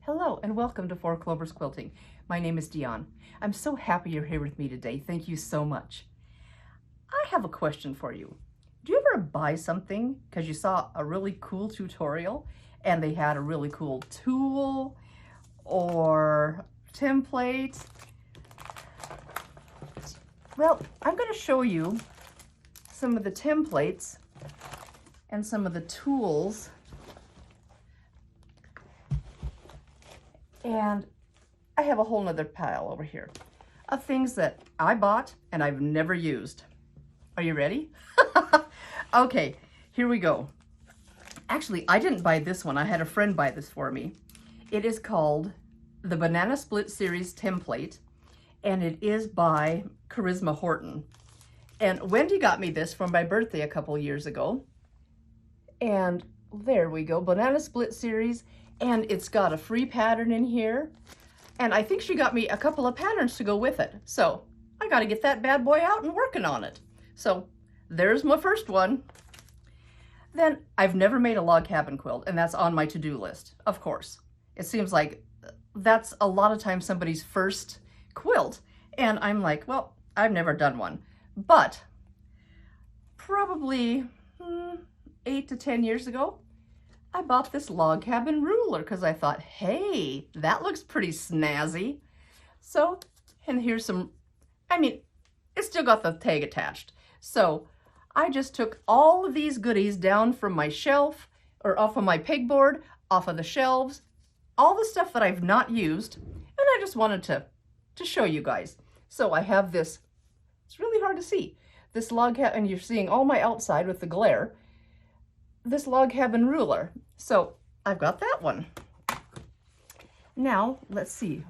Hello and welcome to Clovers Quilting. My name is Diahn. I'm so happy you're here with me today. Thank you so much. I have a question for you. Do you ever buy something because you saw a really cool tutorial and they had a really cool tool or template? Well, I'm going to show you some of the templates and some of the tools. And I have a whole nother pile over here of things that I bought and I've never used. Are you ready? Okay, here we go. Actually, I didn't buy this one. I had a friend buy this for me. It is called the Banana Split Series Template, and it is by Charisma Horton. And Wendy got me this for my birthday a couple years ago. And there we go, Banana Split Series. And it's got a free pattern in here. And I think she got me a couple of patterns to go with it. So I got to get that bad boy out and working on it. So there's my first one. Then I've never made a log cabin quilt, and that's on my to-do list, of course. It seems like that's a lot of times somebody's first quilt. And I'm like, well, I've never done one. But probably 8 to 10 years ago, I bought this log cabin ruler because I thought, hey, that looks pretty snazzy. So, and here's some, it's still got the tag attached. So I just took all of these goodies down from my shelf or off of my pegboard, off of the shelves, all the stuff that I've not used. And I just wanted to show you guys. So I have this, it's really hard to see, this log cabin, and you're seeing all my outside with the glare, this log cabin ruler. So I've got that one. Now let's see.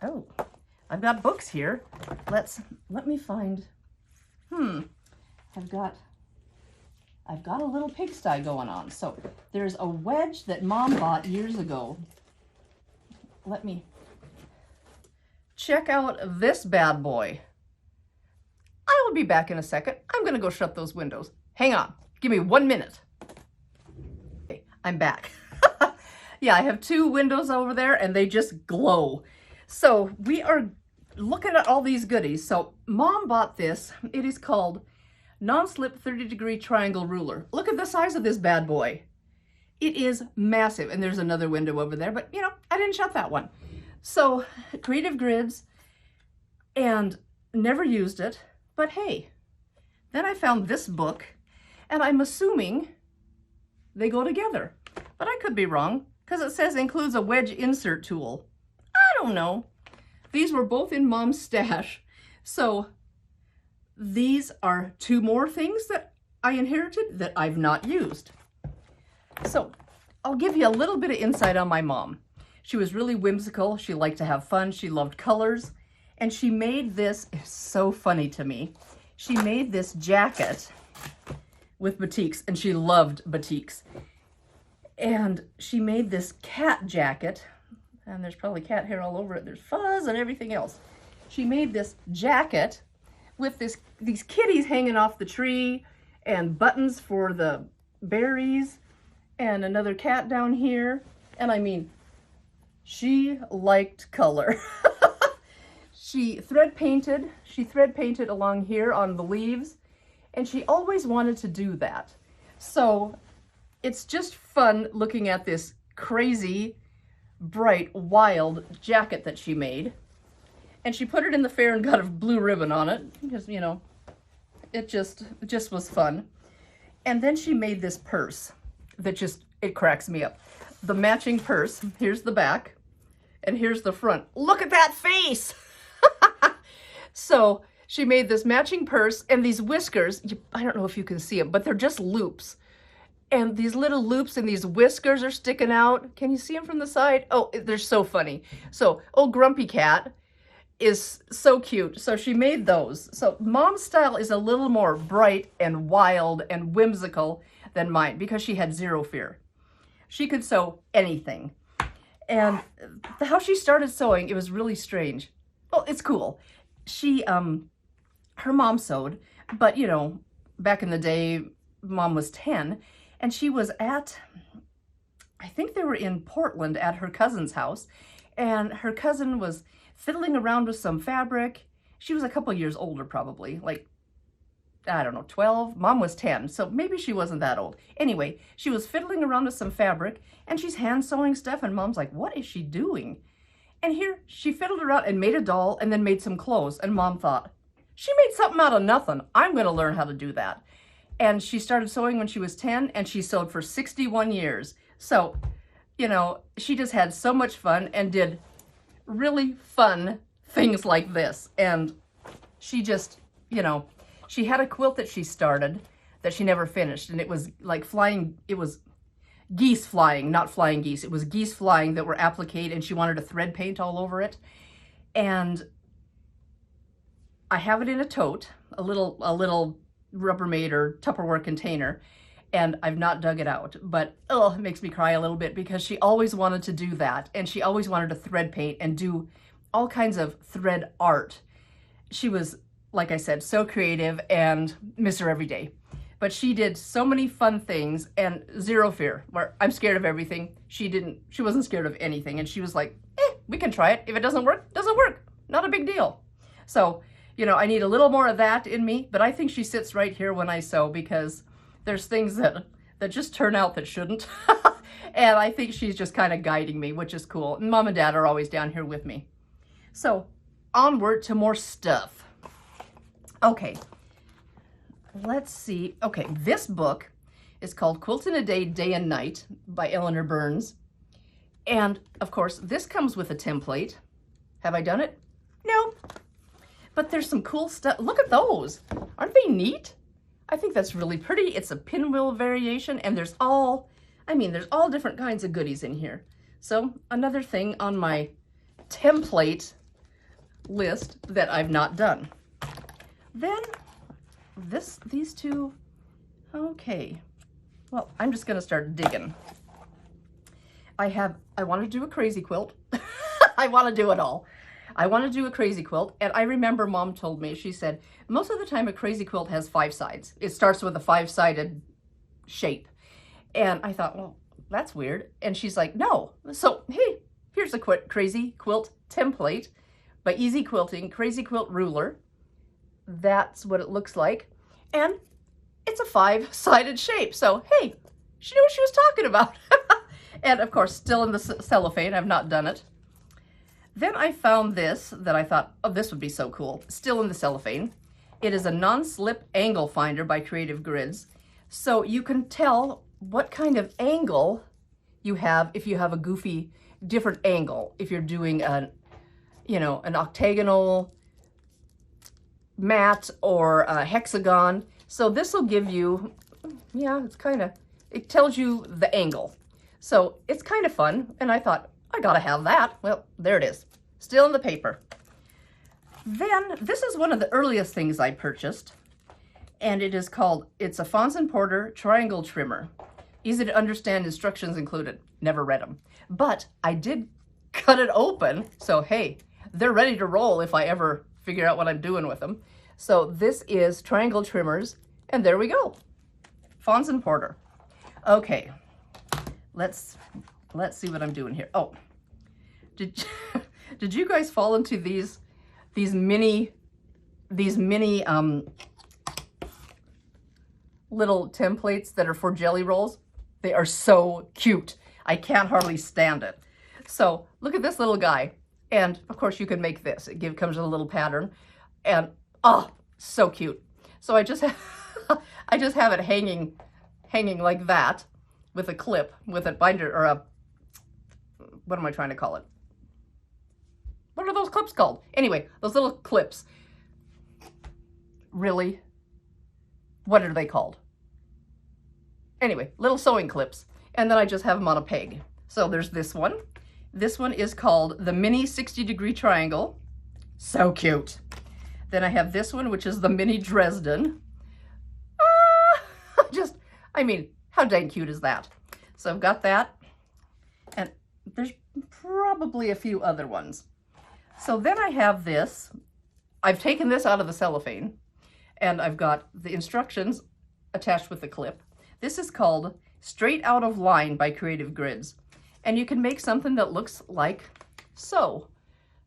Oh, I've got books here. Let me find. I've got a little pigsty going on. So there's a wedge that Mom bought years ago. Let me check out this bad boy. I will be back in a second. I'm gonna go shut those windows. Hang on, give me 1 minute. I'm back. Yeah, I have 2 windows over there and they just glow. So we are looking at all these goodies. So Mom bought this. It is called Non-Slip 30-Degree Triangle Ruler. Look at the size of this bad boy. It is massive. And there's another window over there, but you know, I didn't shut that one. So Creative Grids, and never used it, but hey, then I found this book and I'm assuming they go together, but I could be wrong because it says includes a wedge insert tool. I don't know. These were both in Mom's stash. So these are 2 more things that I inherited that I've not used. So I'll give you a little bit of insight on my mom. She was really whimsical. She liked to have fun. She loved colors. And she made this, it's so funny to me. She made this jacket with batiks, and she loved batiks. And she made this cat jacket, and there's probably cat hair all over it. There's fuzz and everything else. She made this jacket with these kitties hanging off the tree and buttons for the berries and another cat down here. And I mean, she liked color. She thread painted along here on the leaves. And she always wanted to do that. So it's just fun looking at this crazy, bright, wild jacket that she made. And she put it in the fair and got a blue ribbon on it because, you know, it just was fun. And then she made this purse that it cracks me up. The matching purse, here's the back and here's the front. Look at that face! So she made this matching purse and these whiskers. I don't know if you can see them, but they're just loops. And these little loops and these whiskers are sticking out. Can you see them from the side? Oh, they're so funny. So old Grumpy Cat is so cute. So she made those. So Mom's style is a little more bright and wild and whimsical than mine because she had zero fear. She could sew anything. And how she started sewing, it was really strange. Well, it's cool. She, her mom sewed, but you know, back in the day, Mom was 10 and she was at I think they were in Portland at her cousin's house, and her cousin was fiddling around with some fabric. She was a couple years older probably, like, I don't know, 12. Mom was 10, so maybe she wasn't that old. Anyway, she was fiddling around with some fabric, and she's hand sewing stuff, and Mom's like, what is she doing? And here, she fiddled around and made a doll, and then made some clothes, and Mom thought, she made something out of nothing. I'm going to learn how to do that. And she started sewing when she was 10, and she sewed for 61 years. So, you know, she just had so much fun and did really fun things like this. And she just, you know, she had a quilt that she started that she never finished, and it was like flying, it was geese flying, not flying geese. It was geese flying that were appliqued, and she wanted to thread paint all over it. And I have it in a tote, a little Rubbermaid or Tupperware container, and I've not dug it out, but oh, it makes me cry a little bit because she always wanted to do that, and she always wanted to thread paint and do all kinds of thread art. She was, like I said, so creative, and miss her every day. But she did so many fun things, and zero fear. Where I'm scared of everything, she wasn't scared of anything, and she was like, we can try it. If it doesn't work, doesn't work. Not a big deal. So, you know, I need a little more of that in me, but I think she sits right here when I sew, because there's things that just turn out that shouldn't. And I think she's just kind of guiding me, which is cool. And Mom and Dad are always down here with me. So onward to more stuff. Okay, let's see. Okay, this book is called Quilt in a Day, Day and Night by Eleanor Burns. And of course, this comes with a template. Have I done it? No. But there's some cool stuff. Look at those. Aren't they neat? I think that's really pretty. It's a pinwheel variation, and there's all different kinds of goodies in here. So another thing on my template list that I've not done. Then these two, okay. Well, I'm just gonna start digging. I want to do a crazy quilt. I want to do it all. I want to do a crazy quilt, and I remember Mom told me, she said, most of the time a crazy quilt has 5 sides. It starts with a 5-sided shape. And I thought, well, that's weird. And she's like, no. So, hey, here's a crazy quilt template by Easy Quilting, Crazy Quilt Ruler. That's what it looks like. And it's a 5-sided shape. So, hey, she knew what she was talking about. And of course, still in the cellophane. I've not done it. Then I found this that I thought, oh, this would be so cool. Still in the cellophane. It is a non-slip angle finder by Creative Grids. So you can tell what kind of angle you have if you have a goofy, different angle. If you're doing an octagonal mat or a hexagon. So this will give you, yeah, it tells you the angle. So it's kind of fun. And I thought, I gotta have that. Well, there it is, still in the paper. Then this is one of the earliest things I purchased, and it's a Fons & Porter triangle trimmer. Easy to understand, instructions included. Never read them, but I did cut it open. So hey, they're ready to roll if I ever figure out what I'm doing with them. So this is triangle trimmers, and there we go, Fons & Porter. Okay, let's see what I'm doing here. Oh, did you guys fall into these mini little templates that are for jelly rolls? They are so cute. I can't hardly stand it. So look at this little guy, and of course you can make this. It comes with a little pattern, and oh, so cute. So I just have it hanging like that, with a clip, with a binder, or a, what am I trying to call it? What are those clips called? Anyway, those little clips. Really? What are they called? Anyway, little sewing clips. And then I just have them on a peg. So there's this one. This one is called the Mini 60-Degree Triangle. So cute. Then I have this one, which is the Mini Dresden. How dang cute is that? So I've got that, and there's probably a few other ones. So then I have this. I've taken this out of the cellophane, and I've got the instructions attached with the clip. This is called Straight Out of Line by Creative Grids. And you can make something that looks like so.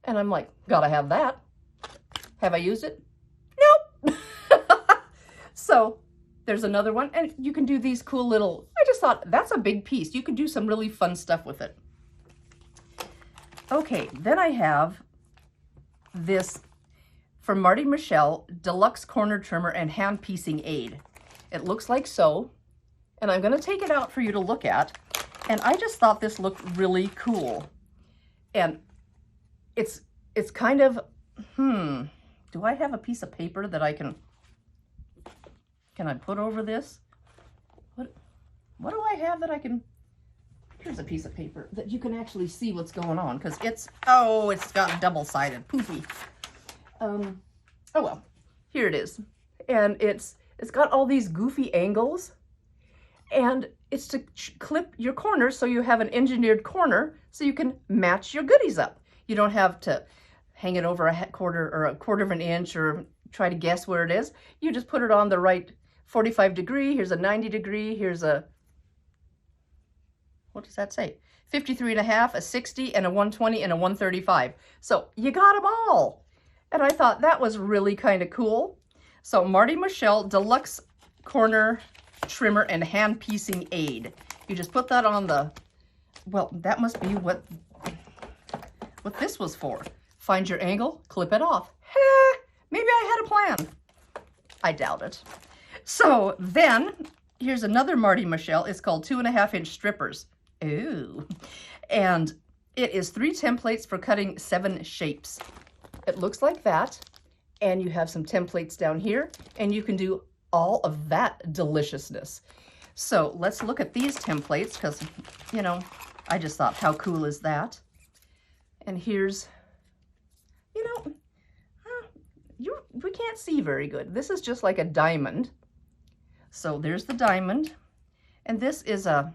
And I'm like, gotta have that. Have I used it? Nope. So there's another one, and you can do these cool little, I just thought that's a big piece. You could do some really fun stuff with it. Okay, then I have this from Marty Michelle Deluxe Corner Trimmer and Hand Piecing Aid. It looks like so, and I'm gonna take it out for you to look at. And I just thought this looked really cool. And it's kind of, do I have a piece of paper that I can I put over this? What do I have that I can, here's a piece of paper that you can actually see what's going on, because it's got double-sided, poofy. Oh well, here it is. And it's got all these goofy angles, and it's to clip your corners so you have an engineered corner so you can match your goodies up. You don't have to hang it over a quarter of an inch or try to guess where it is. You just put it on the right 45 degree, here's a 90 degree, here's a, what does that say? 53.5, a 60, and a 120, and a 135. So you got them all. And I thought that was really kind of cool. So Marty Michelle Deluxe Corner Trimmer and Hand Piecing Aid. You just put that on the, well, that must be what this was for. Find your angle, clip it off. Maybe I had a plan. I doubt it. So then, here's another Marty Michelle. It's called 2.5-inch strippers. Ooh. And it is 3 templates for cutting 7 shapes. It looks like that. And you have some templates down here, and you can do all of that deliciousness. So let's look at these templates, because, you know, I just thought, how cool is that? And here's, you know, we can't see very good. This is just like a diamond. So there's the diamond. And this is a,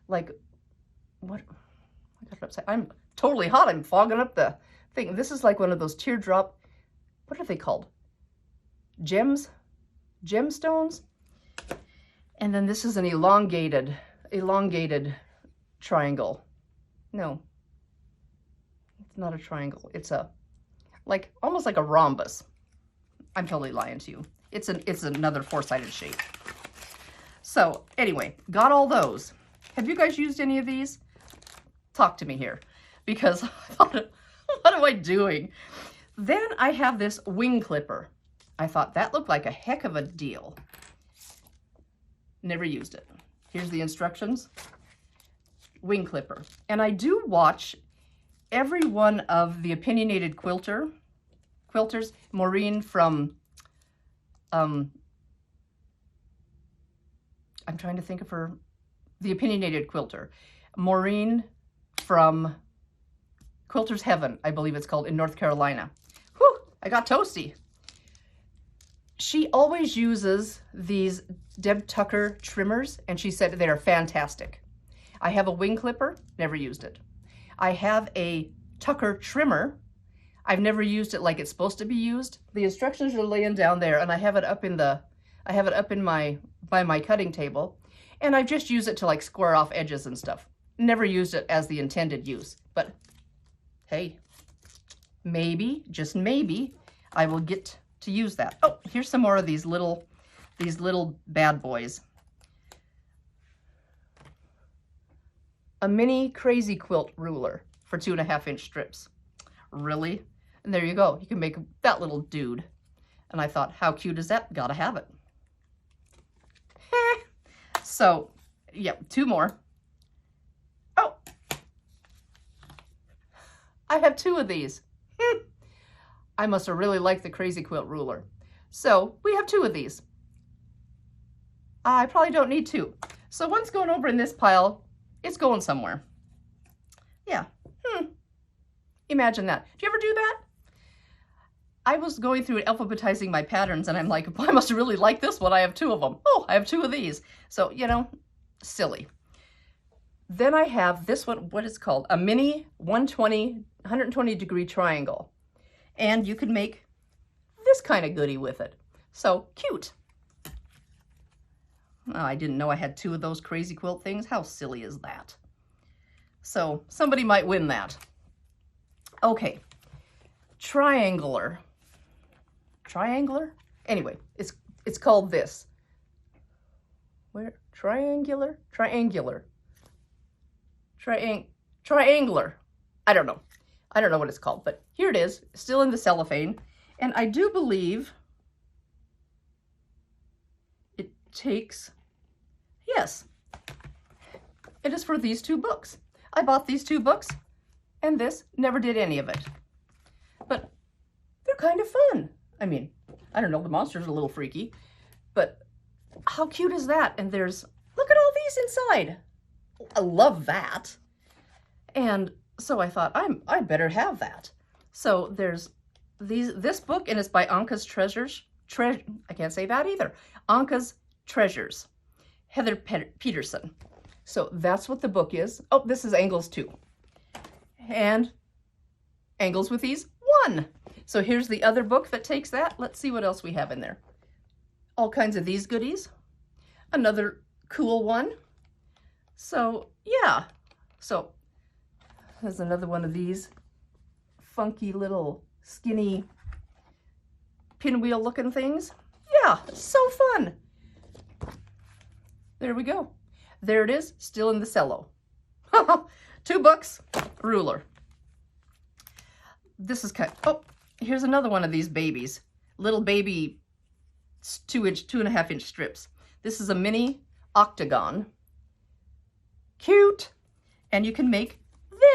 like, what? I got it upside. I'm totally hot. I'm fogging up the thing. This is like one of those teardrop, what are they called? Gemstones. And then this is an elongated triangle. No, it's not a triangle. It's a, like, almost like a rhombus. I'm totally lying to you. It's another 4-sided shape. So anyway, got all those. Have you guys used any of these? Talk to me here, because I thought, what am I doing? Then I have this wing clipper. I thought that looked like a heck of a deal. Never used it. Here's the instructions. Wing clipper. And I do watch every one of the opinionated quilters. Maureen from, I'm trying to think of her, the opinionated quilter. Maureen from Quilter's Heaven, I believe it's called, in North Carolina. Whew, I got toasty. She always uses these Deb Tucker trimmers, and she said they're fantastic. I have a wing clipper, never used it. I have a Tucker trimmer. I've never used it like it's supposed to be used. The instructions are laying down there, and I have it up in by my cutting table, and I just use it to like square off edges and stuff. Never used it as the intended use, but hey, maybe, just maybe, I will get to use that. Oh, here's some more of these little bad boys. A mini crazy quilt ruler for 2.5-inch strips. Really? And there you go. You can make that little dude. And I thought, how cute is that? Gotta have it. So, yeah, 2 more. Oh, I have 2 of these. I must have really liked the crazy quilt ruler. So we have 2 of these. I probably don't need 2. So one's going over in this pile. It's going somewhere. Yeah. Imagine that. Do you ever do that? I was going through and alphabetizing my patterns, and I'm like, I must really like this one. I have 2 of them. Oh, I have 2 of these. So, you know, silly. Then I have this one, what is it called? A mini 120 degree triangle. And you can make this kind of goodie with it. So cute. Oh, I didn't know I had 2 of those crazy quilt things. How silly is that? So somebody might win that. Okay, triangular. Triangular? Anyway, it's called this. Where? Triangular? Triangular. Triangular. I don't know. I don't know what it's called, but here it is, still in the cellophane. And I do believe it takes, yes, it is for these 2 books. I bought these 2 books, and this never did any of it. But they're kind of fun. I mean, I don't know, the monsters are a little freaky, but how cute is that? And there's, look at all these inside. I love that. And so I thought, I better have that. So there's this book, and it's by Anka's Treasures. I can't say that either. Anka's Treasures. Heather Peterson. So that's what the book is. Oh, this is angles 2. And angles with these 1. So here's the other book that takes that. Let's see what else we have in there. All kinds of these goodies. Another cool one. So yeah. So there's another one of these funky little skinny pinwheel looking things. Yeah, so fun. There we go. There it is, still in the cello. 2 books, ruler. This is kind of, oh, here's another one of these babies. Little baby 2.5 inch strips. This is a mini octagon. Cute. And you can make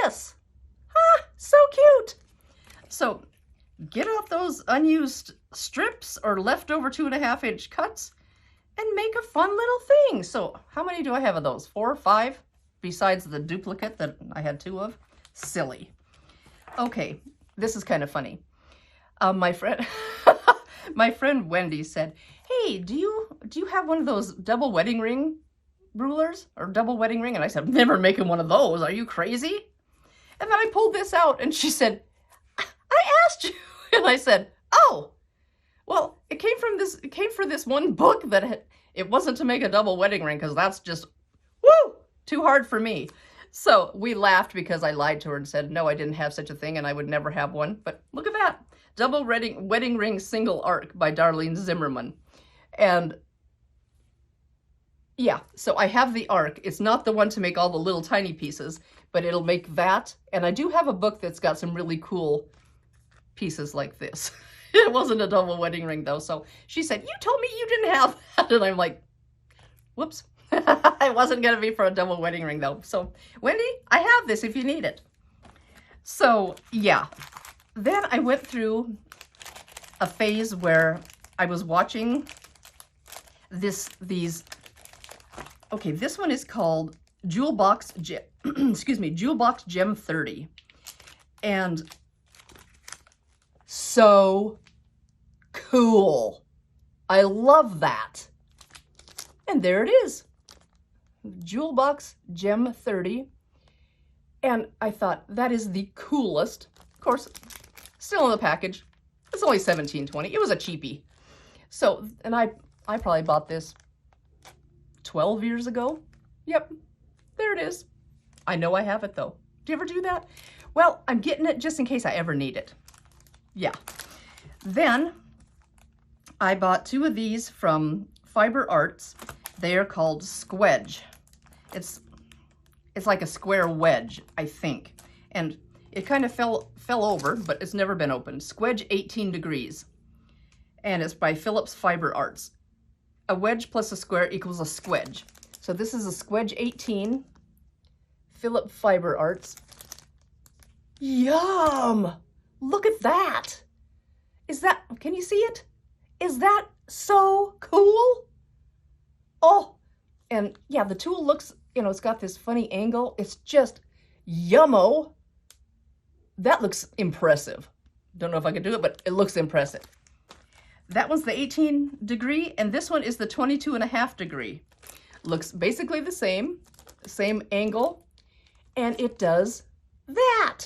this. Ah, so cute. So get out those unused strips or leftover 2.5 inch cuts and make a fun little thing. So how many do I have of those? 4 or 5? Besides the duplicate that I had 2 of? Silly. Okay, this is kind of funny. My friend Wendy said, hey, do you have one of those double wedding ring rulers or double wedding ring? And I said, I'm never making one of those. Are you crazy? And then I pulled this out and she said, I asked you. And I said, oh, well, it came for this one book that it wasn't to make a double wedding ring because that's just, woo, too hard for me. So we laughed because I lied to her and said, no, I didn't have such a thing and I would never have one. But look at that. Double wedding ring single arc by Darlene Zimmerman. And yeah, so I have the arc. It's not the one to make all the little tiny pieces, but it'll make that. And I do have a book that's got some really cool pieces like this. It wasn't a double wedding ring though. So she said, you told me you didn't have that. And I'm like, whoops. It wasn't going to be for a double wedding ring though. So Wendy, I have this if you need it. So yeah, then I went through a phase where I was watching these. Okay, this one is called Jewel Box Gem 30. And so cool. I love that. And there it is. Jewel Box Gem 30. And I thought that is the coolest. Of course, still in the package. It's only $17.20. It was a cheapie. So, and I probably bought this 12 years ago. Yep, there it is. I know I have it though. Do you ever do that? Well, I'm getting it just in case I ever need it. Yeah. Then I bought 2 of these from Fiber Arts. They are called Squedge. It's like a square wedge, I think. And it kind of fell over, but it's never been opened. Squedge 18 Degrees. And it's by Phillips Fiber Arts. A wedge plus a square equals a squedge. So this is a Squedge 18, Phillips Fiber Arts. Yum! Look at that! Is that, can you see it? Is that so cool? Oh, and yeah, the tool looks, it's got this funny angle. It's just yummo. That looks impressive. Don't know if I can do it, but it looks impressive. That one's the 18 degree, and this one is the 22.5 degree. Looks basically the same angle, and it does that.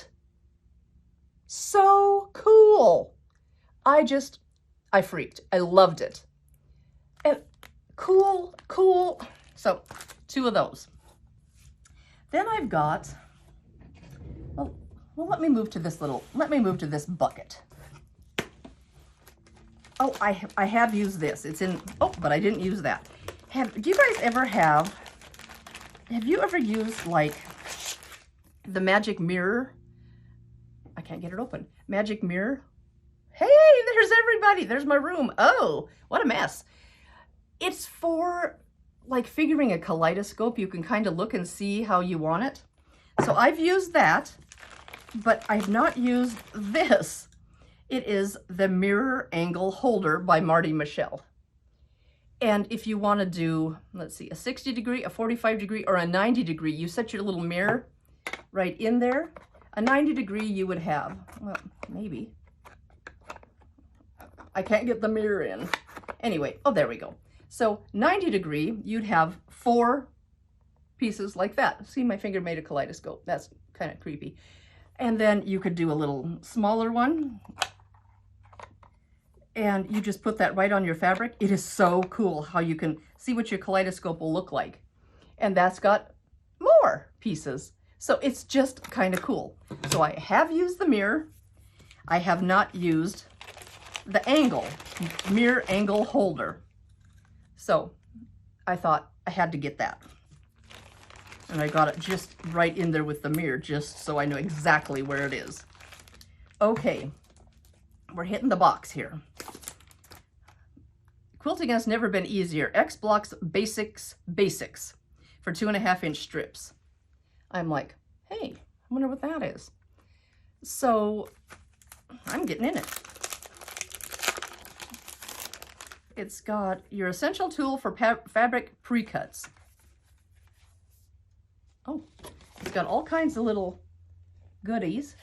So cool. I freaked. I loved it. And Cool, cool. So 2 of those. Then I've got, well, let me move to this bucket. Oh, I have used this. It's in, oh, but I didn't use that. Do you guys ever have you ever used like the magic mirror? I can't get it open. Magic mirror. Hey, there's everybody. There's my room. Oh, what a mess. It's for like figuring a kaleidoscope. You can kind of look and see how you want it. So I've used that, but I've not used this. It is the mirror angle holder by Marty Michelle. And if you want to do, let's see, a 60 degree, a 45 degree, or a 90 degree, you set your little mirror right in there. A 90 degree you would have, well, maybe. I can't get the mirror in. Anyway, oh, there we go. So 90 degree, you'd have 4 pieces like that. See, my finger made a kaleidoscope. That's kind of creepy. And then you could do a little smaller one. And you just put that right on your fabric. It is so cool how you can see what your kaleidoscope will look like. And that's got more pieces. So it's just kind of cool. So I have used the mirror. I have not used the mirror angle holder. So I thought I had to get that. And I got it just right in there with the mirror, just so I know exactly where it is. Okay, we're hitting the box here. Quilting has never been easier. X Blocks Basics for 2.5-inch strips. I'm like, hey, I wonder what that is. So I'm getting in it. It's got your essential tool for fabric pre-cuts. Oh, it's got all kinds of little goodies.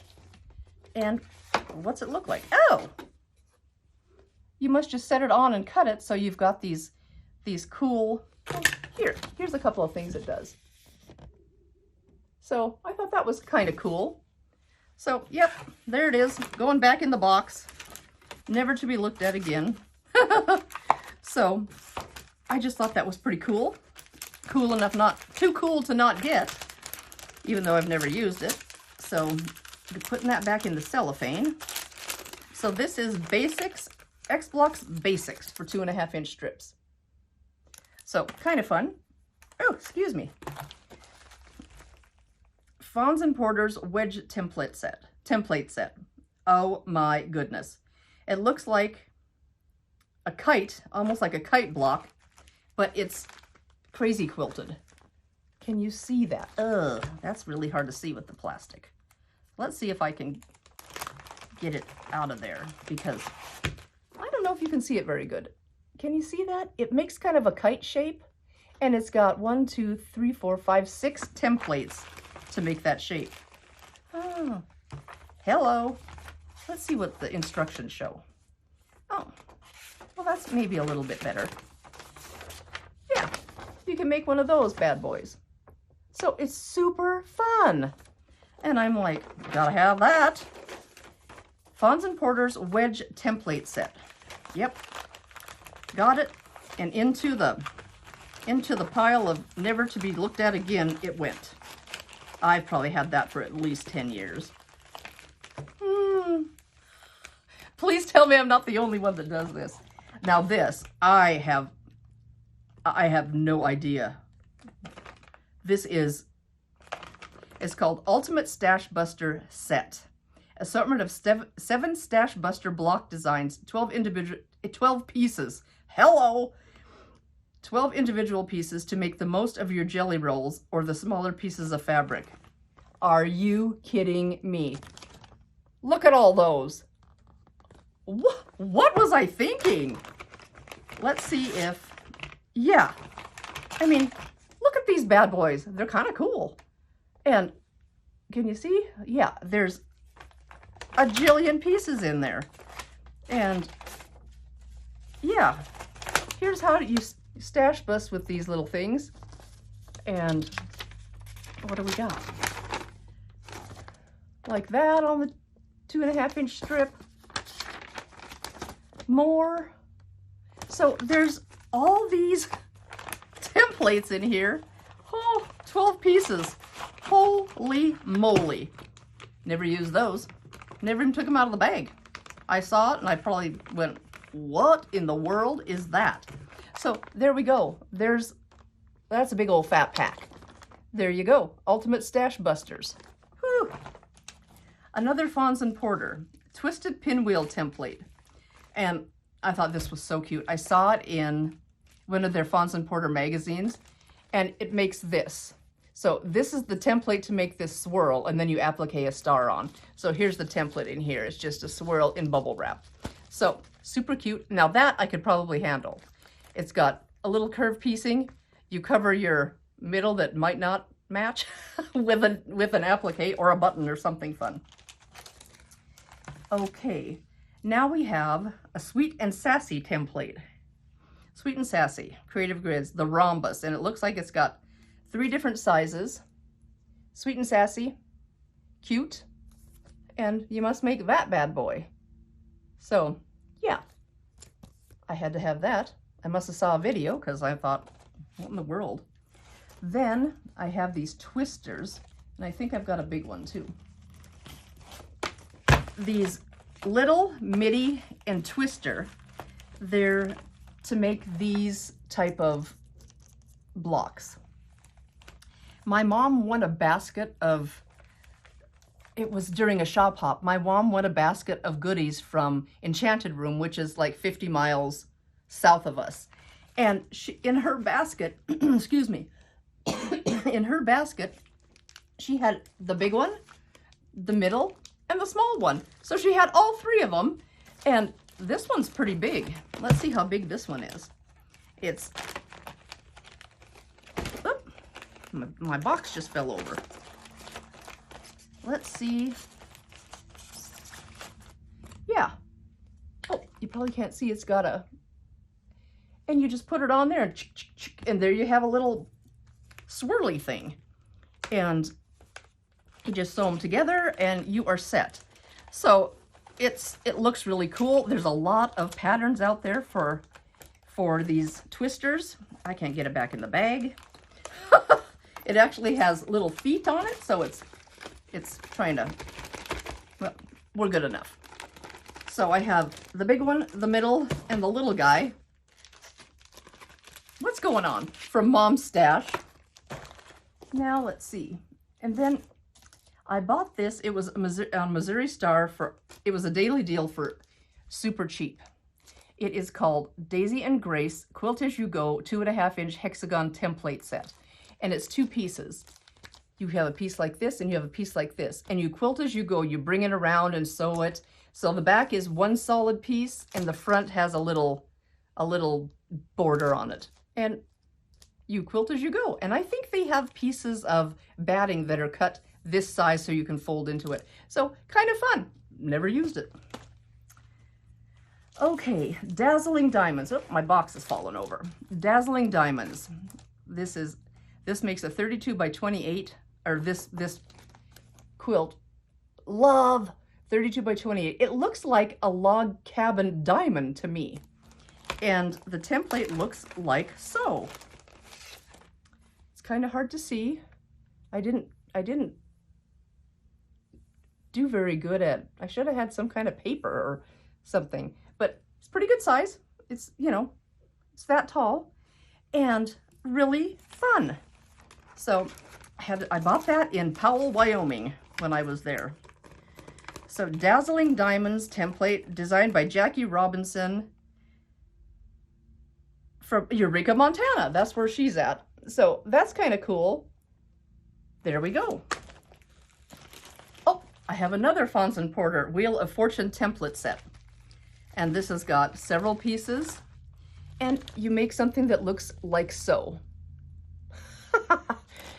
And what's it look like? Oh, you must just set it on and cut it. So you've got these cool, oh, here's a couple of things it does. So I thought that was kind of cool. So, yep, there it is, going back in the box, never to be looked at again. So I just thought that was pretty cool. Cool enough, not too cool to not get, even though I've never used it. So putting that back in the cellophane. So this is X Blocks Basics for 2.5-inch strips. So kind of fun. Oh, excuse me. Fawns and Porter's wedge template set. Oh my goodness. It looks like a kite, almost like a kite block, but it's crazy quilted. Can you see that? Ugh, that's really hard to see with the plastic. Let's see if I can get it out of there, because I don't know if you can see it very good. Can you see that? It makes kind of a kite shape, and it's got 1, 2, 3, 4, 5, 6 templates to make that shape. Oh, hello. Let's see what the instructions show. Oh, well, that's maybe a little bit better. Yeah, you can make one of those bad boys. So it's super fun. And I'm like, gotta have that. Fawns and Porter's wedge template set. Yep, got it. And into the pile of never to be looked at again it went. I've probably had that for at least 10 years. Please tell me I'm not the only one that does this. Now this, I have no idea. This is, it's called Ultimate Stash Buster Set. Assortment of 7 Stash Buster block designs, 12 pieces. Hello! 12 individual pieces to make the most of your jelly rolls or the smaller pieces of fabric. Are you kidding me? Look at all those. What was I thinking? Let's see if, yeah. I mean, look at these bad boys. They're kind of cool. And can you see? Yeah, there's a jillion pieces in there. And yeah, here's how you stash bust with these little things. And what do we got? Like that on the 2.5-inch strip. More. So there's all these templates in here. Oh, 12 pieces. Holy moly. Never used those. Never even took them out of the bag. I saw it and I probably went, what in the world is that? So there we go. That's a big old fat pack. There you go. Ultimate Stash Busters. Whew. Another Fons and Porter twisted pinwheel template. And I thought this was so cute. I saw it in one of their Fons and Porter magazines, and it makes this. So this is the template to make this swirl, and then you applique a star on. So here's the template in here. It's just a swirl in bubble wrap. So super cute. Now that I could probably handle. It's got a little curved piecing. You cover your middle that might not match with an applique or a button or something fun. Okay, now we have a Sweet and Sassy template. Sweet and Sassy, Creative Grids, the rhombus, and it looks like it's got 3 different sizes. Sweet and Sassy, cute, and you must make that bad boy. So, yeah, I had to have that. I must have saw a video because I thought, what in the world? Then I have these twisters, and I think I've got a big one too. These little midi and twister, they're to make these type of blocks. My mom won a basket of, it was during a shop hop, my mom won a basket of goodies from Enchanted Room, which is like 50 miles south of us. And she, in her basket, excuse me, in her basket, she had the big one, the middle, and the small one. So she had all 3 of them, and this one's pretty big. Let's see how big this one is. It's, oop, my box just fell over. Let's see. Yeah. Oh, you probably can't see, it's got a, and you just put it on there, and there you have a little swirly thing. And you just sew them together and you are set. So it looks really cool. There's a lot of patterns out there for these twisters. I can't get it back in the bag. It actually has little feet on it, so it's trying to, well, we're good enough. So I have the big one, the middle, and the little guy. What's going on? From Mom's Stash. Now let's see. And then I bought this. It was on Missouri Star for, it was a daily deal for super cheap. It is called Daisy and Grace Quilt As You Go 2.5-inch hexagon template set. And it's 2 pieces. You have a piece like this and you have a piece like this. And you quilt as you go. You bring it around and sew it. So the back is one solid piece and the front has a little border on it. And you quilt as you go. And I think they have pieces of batting that are cut this size so you can fold into it. So kind of fun. Never used it. Okay, Dazzling Diamonds. Oh, my box has fallen over. Dazzling Diamonds. This makes a 32 by 28, or this quilt. Love 32 by 28. It looks like a log cabin diamond to me. And the template looks like so. It's kind of hard to see. I didn't do very good at, I should have had some kind of paper or something, but it's pretty good size. It's, you know, it's that tall and really fun. So I bought that in Powell, Wyoming when I was there. So Dazzling Diamonds template designed by Jackie Robinson from Eureka, Montana. That's where she's at. So that's kind of cool. There we go. Oh, I have another Fons and Porter Wheel of Fortune template set. And this has got several pieces. And you make something that looks like so.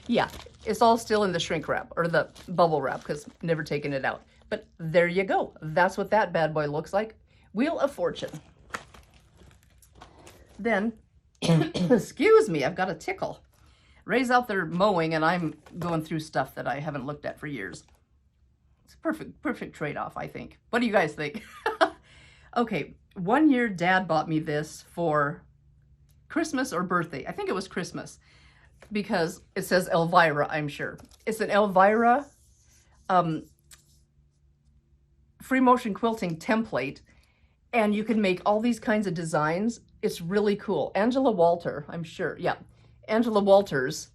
Yeah, it's all still in the shrink wrap or the bubble wrap because never taken it out. But there you go. That's what that bad boy looks like. Wheel of Fortune. Then, excuse me, I've got a tickle. Ray's out there mowing and I'm going through stuff that I haven't looked at for years. It's a perfect trade-off, I think. What do you guys think? Okay, one year Dad bought me this for Christmas or birthday. I think it was Christmas because it says Elvira, I'm sure. It's an Elvira free motion quilting template, and you can make all these kinds of designs. It's really cool. Angela Walter, I'm sure. Yeah, Angela Walters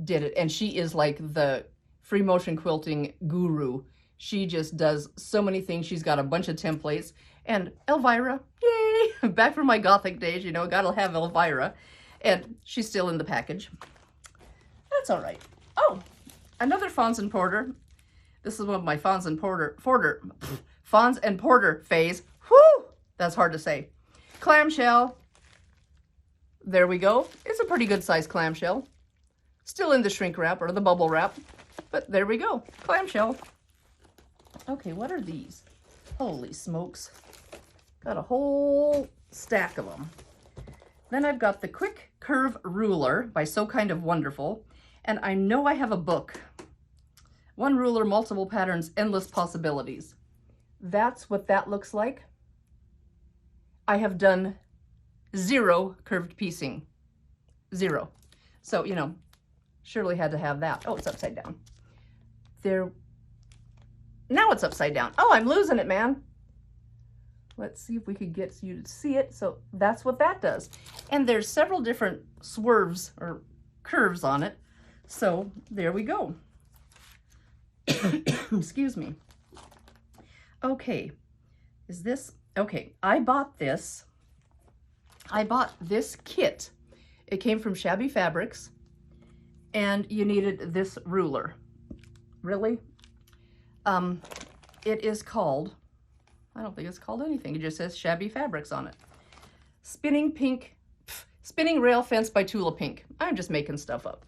did it, and she is like the free motion quilting guru. She just does so many things. She's got a bunch of templates. And Elvira, yay! Back from my Gothic days, you know, gotta have Elvira. And she's still in the package. That's all right. Oh, another Fons and Porter. This is one of my Fons and Porter phase. Whew! That's hard to say. Clamshell. There we go. It's a pretty good size clamshell. Still in the shrink wrap or the bubble wrap. But there we go. Clamshell. Okay, what are these? Holy smokes. Got a whole stack of them. Then I've got the Quick Curve Ruler by So Kind of Wonderful. And I know I have a book. One ruler, multiple patterns, endless possibilities. That's what that looks like. I have done 0 curved piecing. 0. So, you know, surely had to have that. Oh, it's upside down. There. Now it's upside down. Oh, I'm losing it, man. Let's see if we could get you to see it. So that's what that does. And there's several different swerves or curves on it. So there we go. Excuse me. Okay. Is this, okay, I bought this kit. It came from Shabby Fabrics, and you needed this ruler. Really? It is called, I don't think it's called anything. It just says Shabby Fabrics on it. Spinning Rail Fence by Tula Pink. I'm just making stuff up.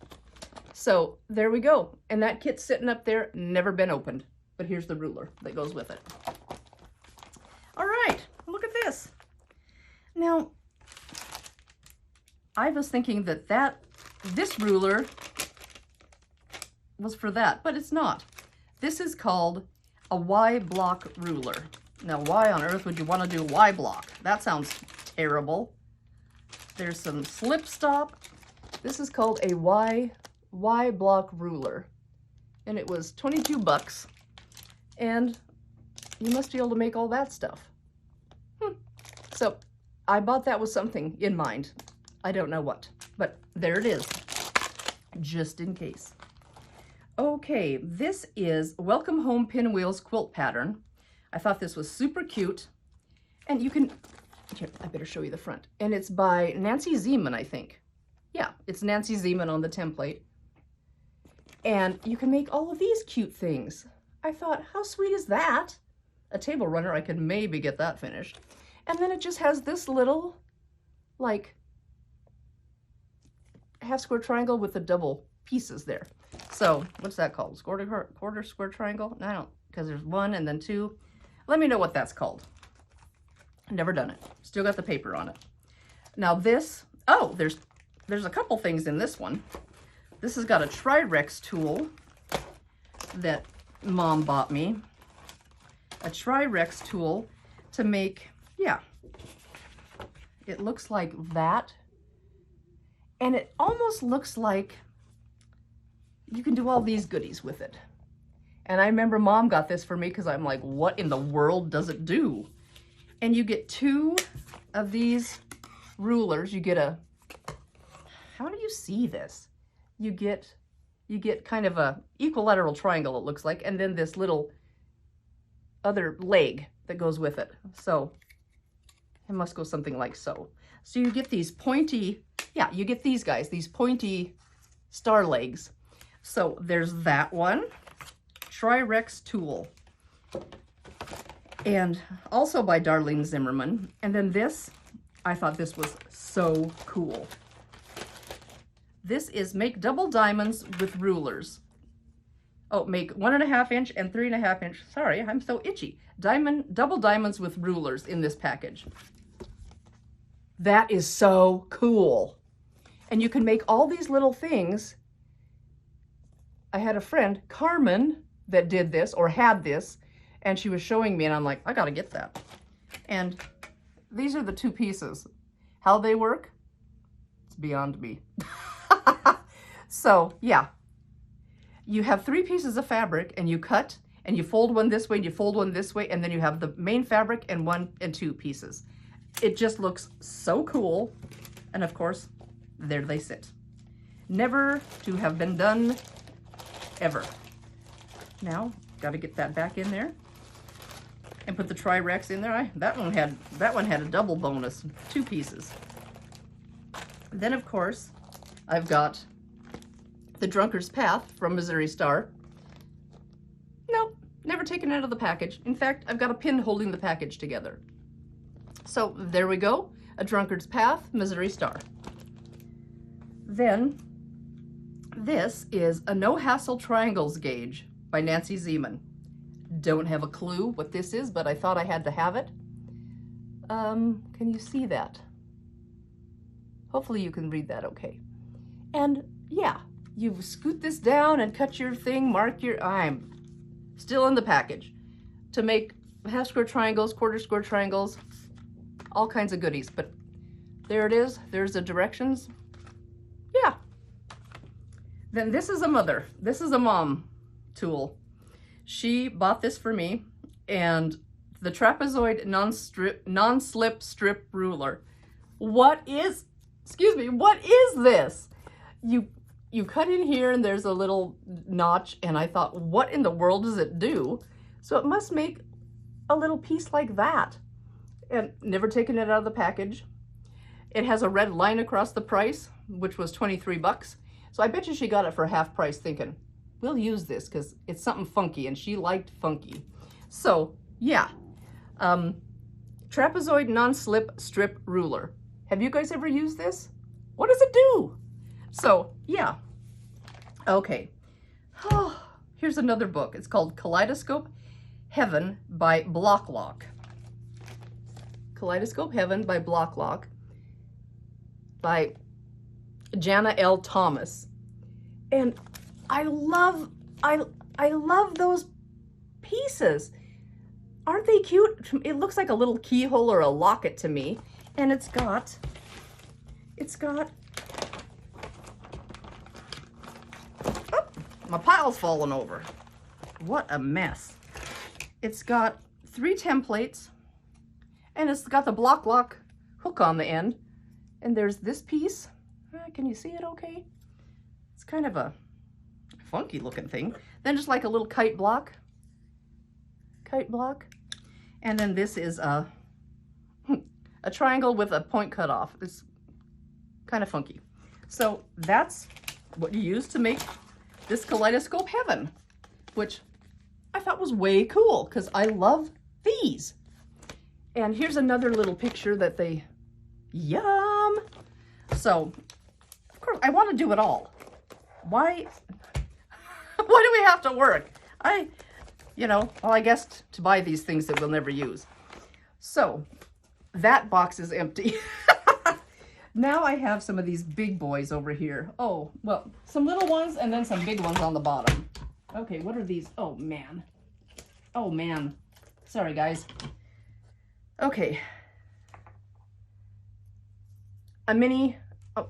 So there we go. And that kit's sitting up there, never been opened. But here's the ruler that goes with it. All right, look at this. Now, I was thinking that this ruler was for that, but it's not. This is called a Y block ruler. Now, why on earth would you want to do Y block? That sounds terrible. There's some slip stop. This is called a Y block ruler, and it was 22 bucks, and you must be able to make all that stuff. So I bought that with something in mind. I don't know what, but there it is, just in case. Okay, this is Welcome Home Pinwheels quilt pattern. I thought this was super cute, and you can, here, I better show you the front. And it's by Nancy Zieman, I think. Yeah, it's Nancy Zieman on the template. And you can make all of these cute things. I thought, how sweet is that? A table runner, I could maybe get that finished. And then it just has this little, like, half square triangle with the double pieces there. So, what's that called? Quarter square triangle? I don't, because there's 1 and then 2. Let me know what that's called. Never done it. Still got the paper on it. Now this, oh, there's a couple things in this one. This has got a Tri-Rex tool that Mom bought me. A Tri-Rex tool to make, yeah, it looks like that. And it almost looks like you can do all these goodies with it. And I remember Mom got this for me because I'm like, what in the world does it do? And you get 2 of these rulers. You get a, how do you see this? You get kind of a equilateral triangle, it looks like, and then this little other leg that goes with it. So it must go something like so. So you get these pointy, yeah, you get these guys, these pointy star legs. So there's that one, Tri-Rex tool, and also by Darlene Zimmerman. And then this, I thought this was so cool. This is make double diamonds with rulers. Oh, make 1.5 inch and 3.5 inch. Sorry, I'm so itchy. Double diamonds with rulers in this package. That is so cool. And you can make all these little things. I had a friend, Carmen, that did this or had this, and she was showing me, and I'm like, I gotta get that. And these are the 2 pieces. How they work, It's beyond me. So yeah, you have 3 pieces of fabric and you cut and you fold one this way and you fold one this way, and then you have the main fabric and 1 and 2 pieces. It just looks so cool. And of course, there they sit. Never to have been done ever. Now, got to get that back in there and put the Tri-Rex in there. That one had a double bonus, 2 pieces. Then of course, I've got the Drunkard's Path from Missouri Star. Nope, never taken it out of the package. In fact, I've got a pin holding the package together. So there we go, a Drunkard's Path, Missouri Star. Then, this is a No Hassle Triangles gauge by Nancy Zieman. Don't have a clue what this is, but I thought I had to have it. Can you see that? Hopefully you can read that okay. And yeah, you scoot this down and cut your thing, mark your, I'm still in the package, to make half square triangles, quarter square triangles, all kinds of goodies. But there it is, there's the directions. Yeah. Then this is a mother, this is a mom tool. She bought this for me, and the trapezoid non-slip strip ruler. What is this? You cut in here and there's a little notch, and I thought, what in the world does it do? So it must make a little piece like that. And never taken it out of the package. It has a red line across the price, which was 23 bucks. So I bet you she got it for half price thinking, we'll use this because it's something funky, and she liked funky. So yeah, trapezoid non-slip strip ruler. Have you guys ever used this? What does it do? So yeah, okay. Oh, here's another book. It's called Kaleidoscope Heaven by Block Lock. Kaleidoscope Heaven by Block Lock by Jana L. Thomas. And I love those pieces. Aren't they cute? It looks like a little keyhole or a locket to me. And it's got, oh, my pile's falling over. What a mess. It's got 3 templates, and it's got the Block Lock hook on the end. And there's this piece. Can you see it okay? It's kind of a funky looking thing. Then just like a little kite block. And then this is a triangle with a point cut off. It's kind of funky. So that's what you use to make this Kaleidoscope Heaven, which I thought was way cool because I love these. And here's another little picture that they, yum. So, of course, I want to do it all. Why do we have to work? Well, I guess to buy these things that we'll never use. So, that box is empty. Now I have some of these big boys over here. Oh, well, some little ones and then some big ones on the bottom. Okay, what are these? Oh, man. Oh, man. Sorry, guys. Okay. A mini, oh,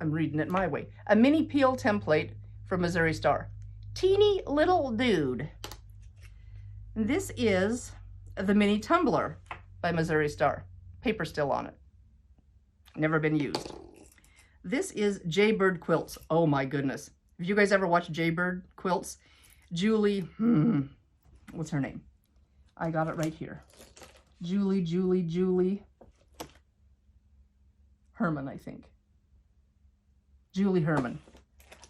I'm reading it my way. A mini peel template from Missouri Star. Teeny little dude. And this is the mini tumbler by Missouri Star. Paper still on it. Never been used. This is Jaybird Quilts. Oh my goodness. Have you guys ever watched Jaybird Quilts? Julie, what's her name? I got it right here. Julie Herman, I think. Julie Herman.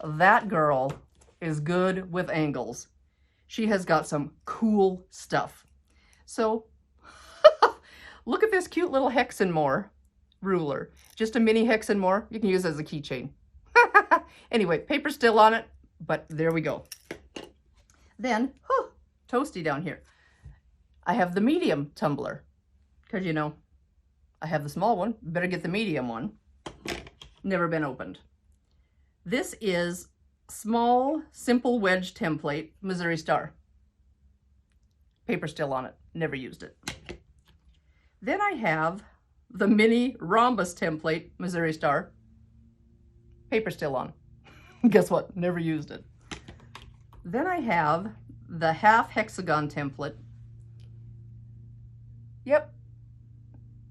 That girl is good with angles. She has got some cool stuff. So, look at this cute little hex and more ruler. Just a mini hex and more. You can use it as a keychain. Anyway, paper's still on it, but there we go. Then, toasty down here. I have the medium tumbler. Because, you know, I have the small one. Better get the medium one. Never been opened. This is small, simple wedge template, Missouri Star. Paper still on it. Never used it. Then I have the mini rhombus template, Missouri Star. Paper still on. Guess what? Never used it. Then I have the half hexagon template. Yep,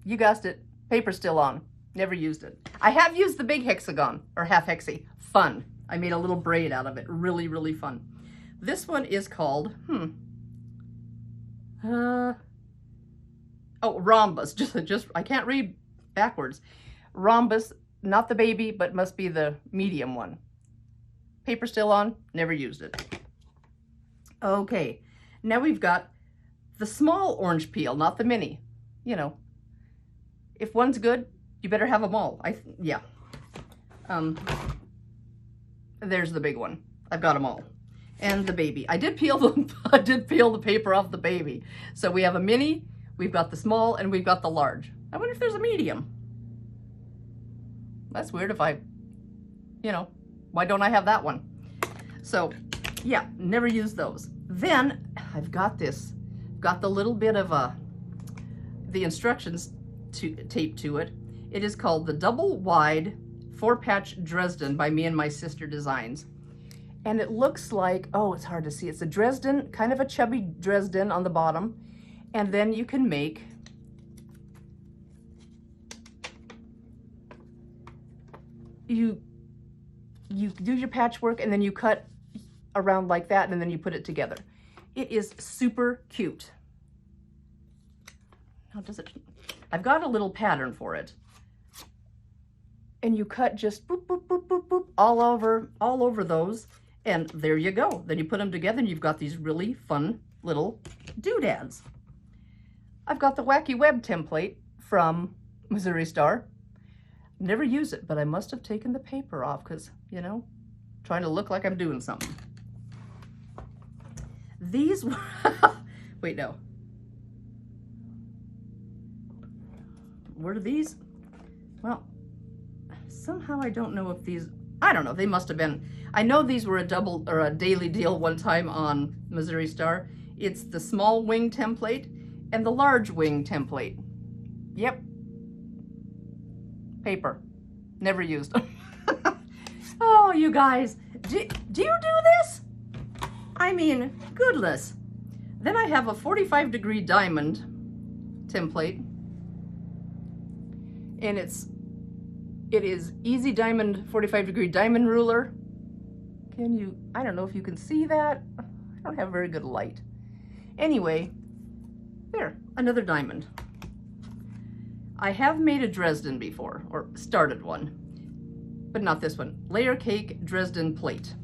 you guessed it. Paper still on. Never used it. I have used the big hexagon, or half hexy. Fun. I made a little braid out of it. Really, really fun. This one is called, oh, rhombus. Just I can't read backwards. Rhombus, not the baby, but must be the medium one. Paper still on. Never used it. Okay, now we've got the small orange peel, not the mini. You know, if one's good, you better have them all. Yeah. There's the big one. I've got them all. And the baby. I did peel the paper off the baby. So we have a mini, we've got the small, and we've got the large. I wonder if there's a medium. That's weird if I, you know, why don't I have that one? So, yeah, never used those. Then I've got this, got the little bit of the instructions taped to it. It is called the Double Wide 4-Patch Dresden by Me and My Sister Designs. And it looks like, oh, it's hard to see. It's a Dresden, kind of a chubby Dresden on the bottom. And then you can make you do your patchwork and then you cut around like that and then you put it together. It is super cute. How does it? I've got a little pattern for it. And you cut just boop, boop, boop, boop, boop, all over those. And there you go. Then you put them together and you've got these really fun little doodads. I've got the Wacky Web template from Missouri Star. Never use it, but I must have taken the paper off because, you know, trying to look like I'm doing something. These were, wait, no. Were these? Well, somehow I don't know if these, I don't know, they must have been. I know these were a double or a daily deal one time on Missouri Star. It's the small wing template and the large wing template. Yep. Paper. Never used. Oh, you guys, do you do this? I mean, goodness. Then I have a 45-degree diamond template. And it is Easy Diamond 45-degree diamond ruler. Can you, I don't know if you can see that. I don't have very good light. Anyway, there, another diamond. I have made a Dresden before, or started one, but not this one. Layer Cake Dresden plate.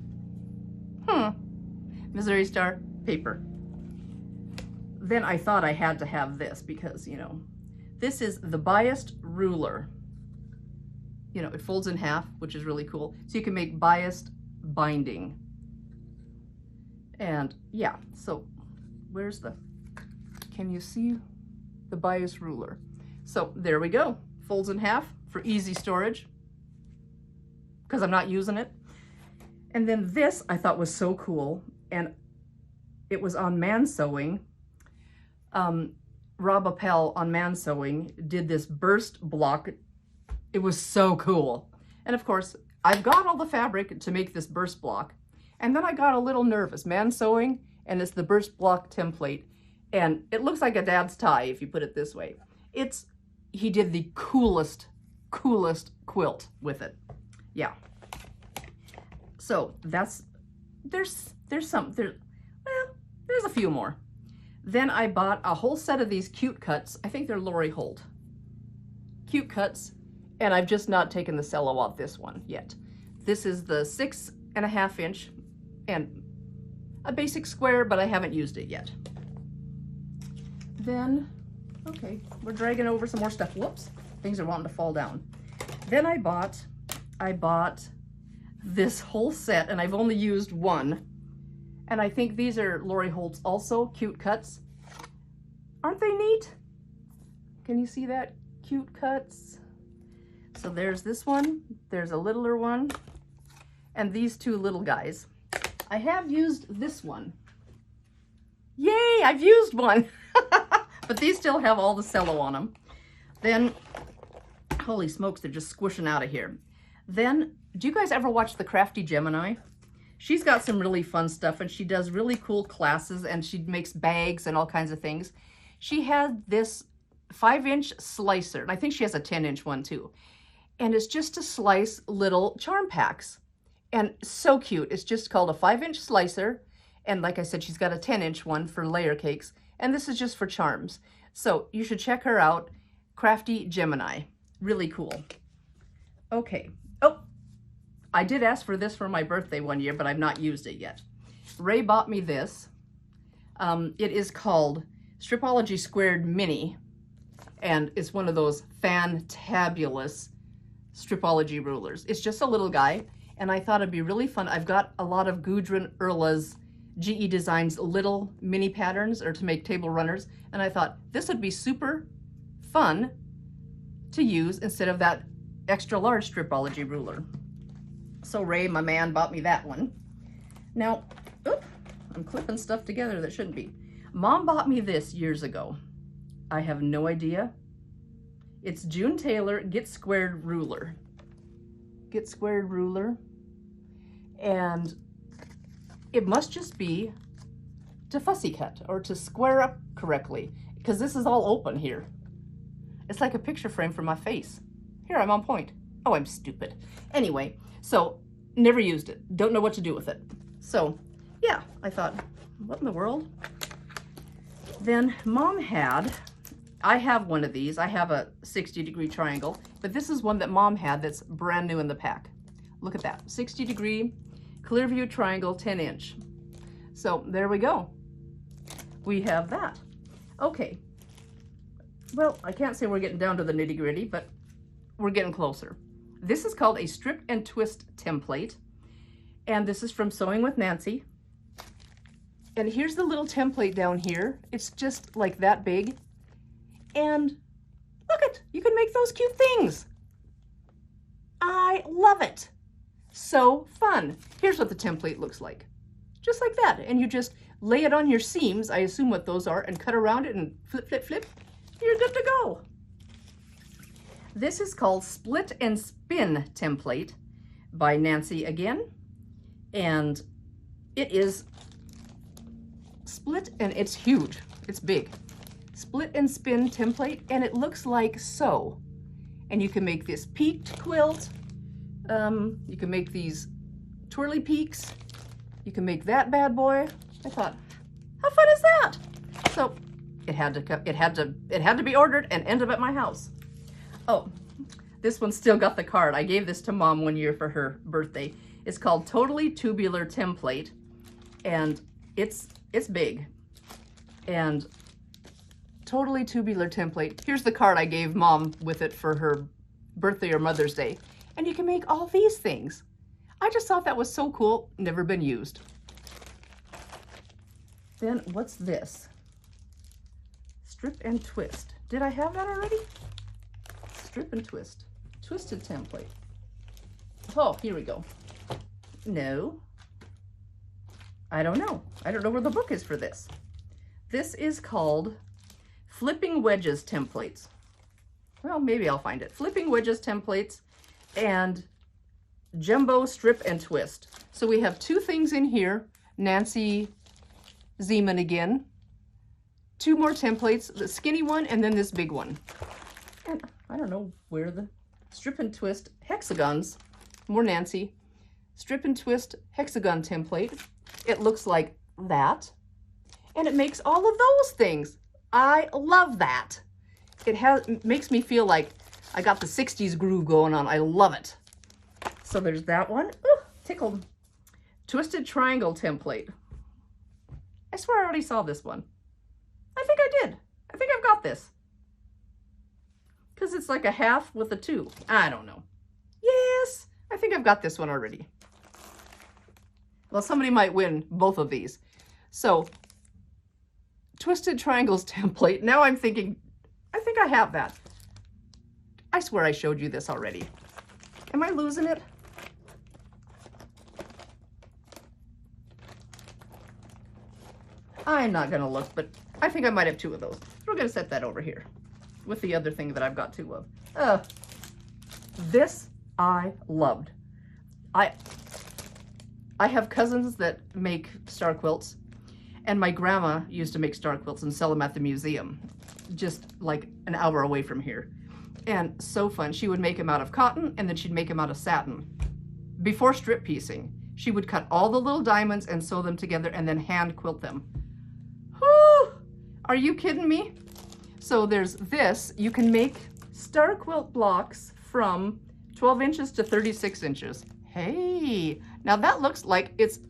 Missouri Star paper. Then I thought I had to have this because, you know, this is the biased ruler. You know, it folds in half, which is really cool. So you can make biased binding. And yeah, so where's the, can you see the bias ruler? So there we go. Folds in half for easy storage because I'm not using it. And then this I thought was so cool. And it was on Man Sewing. Rob Appel on Man Sewing did this burst block. It was so cool. And of course, I've got all the fabric to make this burst block. And then I got a little nervous. Man Sewing, and it's the burst block template. And it looks like a dad's tie, if you put it this way. He did the coolest quilt with it. Yeah. So there's a few more. Then I bought a whole set of these cute cuts. I think they're Lori Holt. Cute cuts, and I've just not taken the cello off this one yet. This is the 6.5 inch and a basic square, but I haven't used it yet. Then, okay, we're dragging over some more stuff. Whoops, things are wanting to fall down. Then I bought this whole set, and I've only used one. And I think these are Lori Holt's also, cute cuts. Aren't they neat? Can you see that? Cute cuts. So there's this one, there's a littler one, and these two little guys. I have used this one. Yay, I've used one. But these still have all the cello on them. Then, holy smokes, they're just squishing out of here. Then do you guys ever watch the Crafty Gemini? She's got some really fun stuff, and she does really cool classes, and she makes bags and all kinds of things. She had this 5-inch slicer, and I think she has a 10-inch one too. And it's just to slice little charm packs. And so cute. It's just called a 5-inch slicer. And like I said, she's got a 10-inch one for layer cakes. And this is just for charms. So you should check her out. Crafty Gemini. Really cool. Okay. Oh, I did ask for this for my birthday one year, but I've not used it yet. Ray bought me this. It is called Stripology Squared Mini. And it's one of those fantabulous Stripology rulers. It's just a little guy. And I thought it'd be really fun. I've got a lot of Gudrun Erla's GE Designs little mini patterns or to make table runners. And I thought this would be super fun to use instead of that extra large Stripology ruler. So Ray, my man, bought me that one. Now, I'm clipping stuff together that shouldn't be. Mom bought me this years ago. I have no idea. It's June Taylor Get Squared Ruler. Get Squared Ruler. And it must just be to fussy cut or to square up correctly, because this is all open here. It's like a picture frame for my face. Here, I'm on point. Oh, I'm stupid. Anyway, so never used it. Don't know what to do with it. So yeah, I thought, what in the world? Then Mom had, I have one of these. I have a 60-degree triangle, but this is one that Mom had that's brand new in the pack. Look at that, 60-degree clear view triangle, 10-inch. So there we go. We have that. Okay. Well, I can't say we're getting down to the nitty-gritty, but we're getting closer. This is called a strip and twist template, and this is from Sewing with Nancy. And here's the little template down here. It's just like that big. And look it, you can make those cute things. I love it. So fun. Here's what the template looks like. Just like that. And you just lay it on your seams, I assume what those are, and cut around it and flip, flip, flip. You're good to go. This is called Split and Spin Template by Nancy again. And it is split and it's huge. It's big. Split and Spin Template, and it looks like so. And you can make this peaked quilt. You can make these twirly peaks. You can make that bad boy. I thought, how fun is that? So it had to be ordered and end up at my house. Oh, this one still got the card. I gave this to Mom one year for her birthday. It's called Totally Tubular Template, and it's big. And Totally Tubular Template. Here's the card I gave Mom with it for her birthday or Mother's Day. And you can make all these things. I just thought that was so cool. Never been used. Then what's this? Strip and Twist. Did I have that already? Strip and Twist. Twisted template. Oh, here we go. No. I don't know. I don't know where the book is for this. This is called Flipping Wedges Templates. Well, maybe I'll find it. Flipping Wedges Templates and Jumbo Strip and Twist. So we have two things in here. Nancy Zieman again. Two more templates, the skinny one and then this big one. And I don't know where the Strip and Twist hexagons, more Nancy. Strip and Twist hexagon template. It looks like that. And it makes all of those things. I love that. It makes me feel like I got the 60s groove going on. I love it. So there's that one. Ooh, tickled. Twisted Triangle Template. I swear I already saw this one. I think I did. I think I've got this. Because it's like a half with a 2. I don't know. Yes, I think I've got this one already. Well, somebody might win both of these. So, Twisted Triangles Template. Now I'm thinking, I think I have that. I swear I showed you this already. Am I losing it? I'm not gonna look, but I think I might have 2 of those. We're gonna set that over here with the other thing that I've got 2 of. This I loved. I have cousins that make star quilts, and my grandma used to make star quilts and sell them at the museum, just like an hour away from here. And so fun. She would make them out of cotton, and then she'd make them out of satin. Before strip piecing, she would cut all the little diamonds and sew them together and then hand quilt them. Whew! Are you kidding me? So there's this. You can make star quilt blocks from 12 inches to 36 inches. Hey, now that looks like it's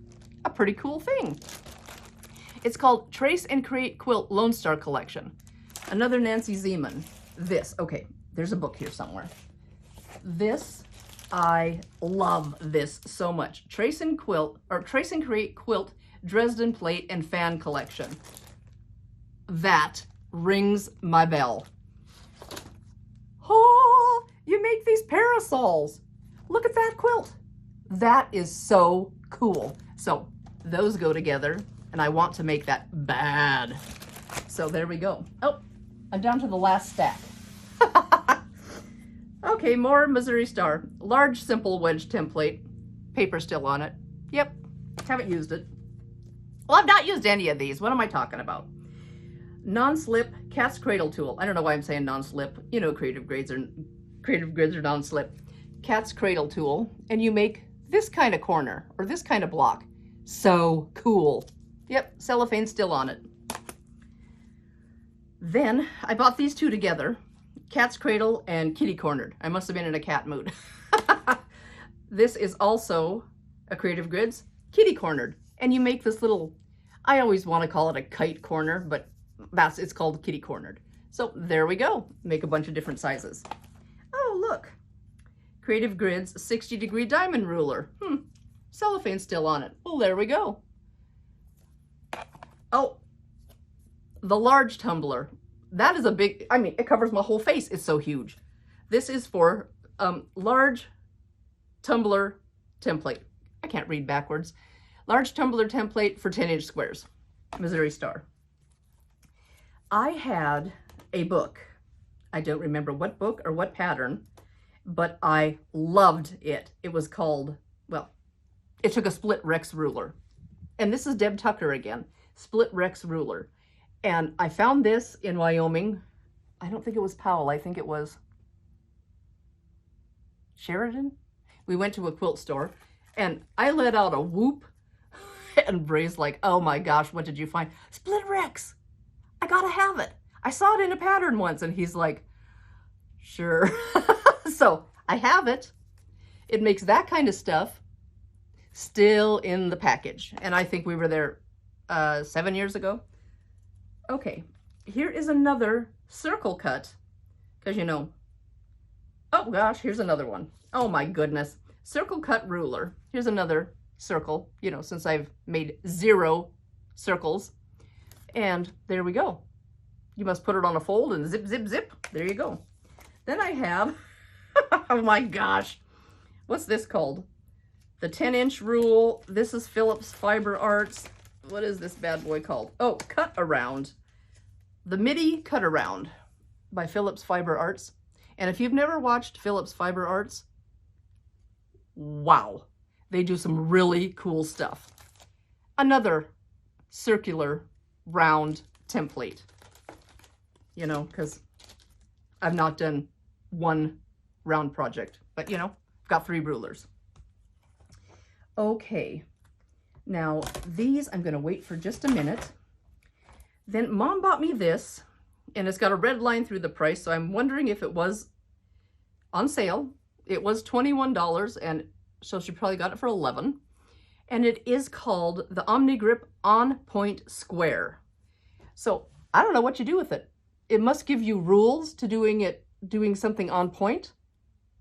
a pretty cool thing. It's called Trace and Create Quilt Lone Star Collection. Another Nancy Zieman. This, okay, there's a book here somewhere. This, I love this so much. Trace and Create Quilt Dresden Plate and Fan Collection. That rings my bell. Oh, you make these parasols. Look at that quilt. That is so cool. So those go together, and I want to make that bad. So there we go. Oh, I'm down to the last stack. Okay, more Missouri Star. Large simple wedge template. Paper still on it. Yep, haven't used it. Well, I've not used any of these. What am I talking about? Non-slip cat's cradle tool. I don't know why I'm saying non-slip. You know, creative grids are non-slip. Cat's cradle tool, and you make this kind of corner or this kind of block. So cool. Yep, cellophane still on it. Then I bought these two together, cat's cradle and kitty cornered. I must have been in a cat mood. This is also a Creative Grids kitty cornered, and you make this little, I always want to call it a kite corner, but it's called kitty cornered. So there we go. Make a bunch of different sizes. Oh, look. Creative Grids 60-degree diamond ruler. Cellophane still on it. Well, there we go. Oh, the large tumbler. That is a big, I mean, it covers my whole face. It's so huge. This is for large tumbler template. I can't read backwards. Large tumbler template for 10-inch squares. Missouri Star. I had a book. I don't remember what book or what pattern, but I loved it. It was called, well, it took a split Rex ruler. And this is Deb Tucker again, split Rex ruler. And I found this in Wyoming. I don't think it was Powell. I think it was Sheridan. We went to a quilt store and I let out a whoop and Bray's like, oh my gosh, what did you find? Split Rex. I gotta have it. I saw it in a pattern once, and he's like, sure. So I have it. It makes that kind of stuff still in the package. And I think we were there 7 years ago. Okay, here is another circle cut, because you know, oh gosh, here's another one. Oh my goodness. Circle cut ruler. Here's another circle, you know, since I've made 0 circles. And there we go. You must put it on a fold and zip, zip, zip. There you go. Then I have, oh my gosh, what's this called? The 10-inch rule. This is Phillips Fiber Arts. What is this bad boy called? Oh, Cut Around. The MIDI Cut Around by Phillips Fiber Arts. And if you've never watched Phillips Fiber Arts, wow, they do some really cool stuff. Another circular round template, you know, because I've not done one round project, but you know, I've got 3 rulers. Okay, now these I'm going to wait for just a minute. Then Mom bought me this, and it's got a red line through the price, so I'm wondering if it was on sale. It was $21, and so she probably got it for $11. And it is called the OmniGrip On Point Square. So I don't know what you do with it. It must give you rules to doing something on point.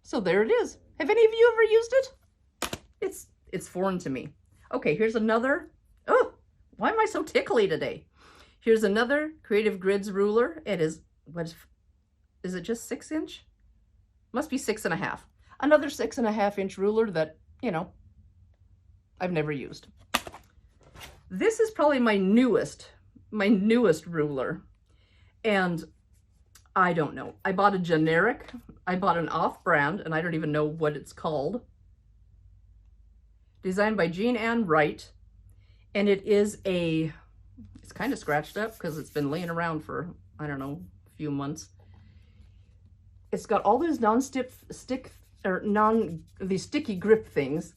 So there it is. Have any of you ever used it? It's foreign to me. Okay, here's another. Oh, why am I so tickly today? Here's another Creative Grids ruler. It is, what is it, just 6-inch? Must be 6.5. Another 6.5-inch ruler that, you know, I've never used. This is probably my newest ruler. And I don't know. I bought a generic, I bought an off-brand, and I don't even know what it's called. designed by Jean Wright. And it is it's kind of scratched up because it's been laying around for, I don't know, a few months. It's got all these these sticky grip things,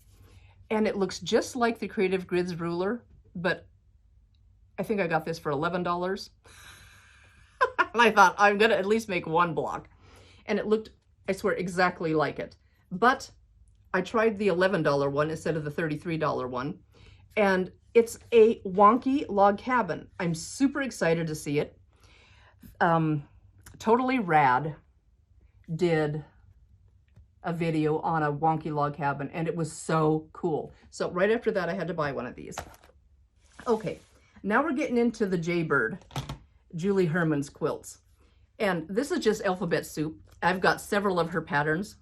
and it looks just like the Creative Grids ruler, but I think I got this for $11. And I thought, I'm gonna at least make one block. And it looked, I swear, exactly like it. But I tried the $11 one instead of the $33 one, and it's a wonky log cabin. I'm super excited to see it. Totally Rad did a video on a wonky log cabin, and it was so cool. So right after that, I had to buy one of these. Okay, now we're getting into the Jaybird, Julie Herman's quilts. And this is just alphabet soup. I've got several of her patterns,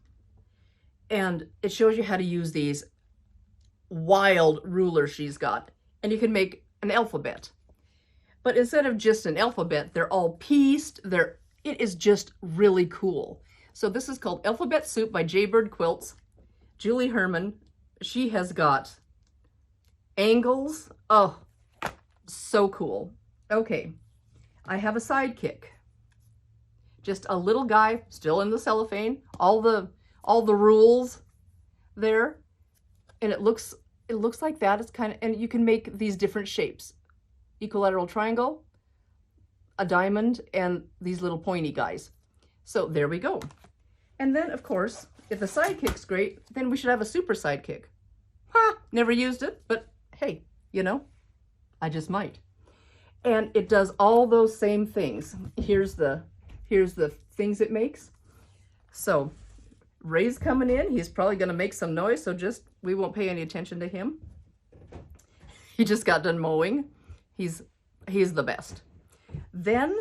and it shows you how to use these wild rulers she's got. And you can make an alphabet. But instead of just an alphabet, they're all pieced. It is just really cool. So this is called Alphabet Soup by Jaybird Quilts. Julie Herman. She has got angles. Oh, so cool. Okay, I have a sidekick. Just a little guy, still in the cellophane. All the rules there, and it looks like that. It's kind of, and you can make these different shapes: equilateral triangle, a diamond, and these little pointy guys. So there we go. And then, of course, if the sidekick's great, then we should have a super sidekick. Ha! Never used it, but hey, you know, I just might. And it does all those same things. Here's the things it makes. So Ray's coming in. He's probably going to make some noise, so we won't pay any attention to him. He just got done mowing. He's the best. Then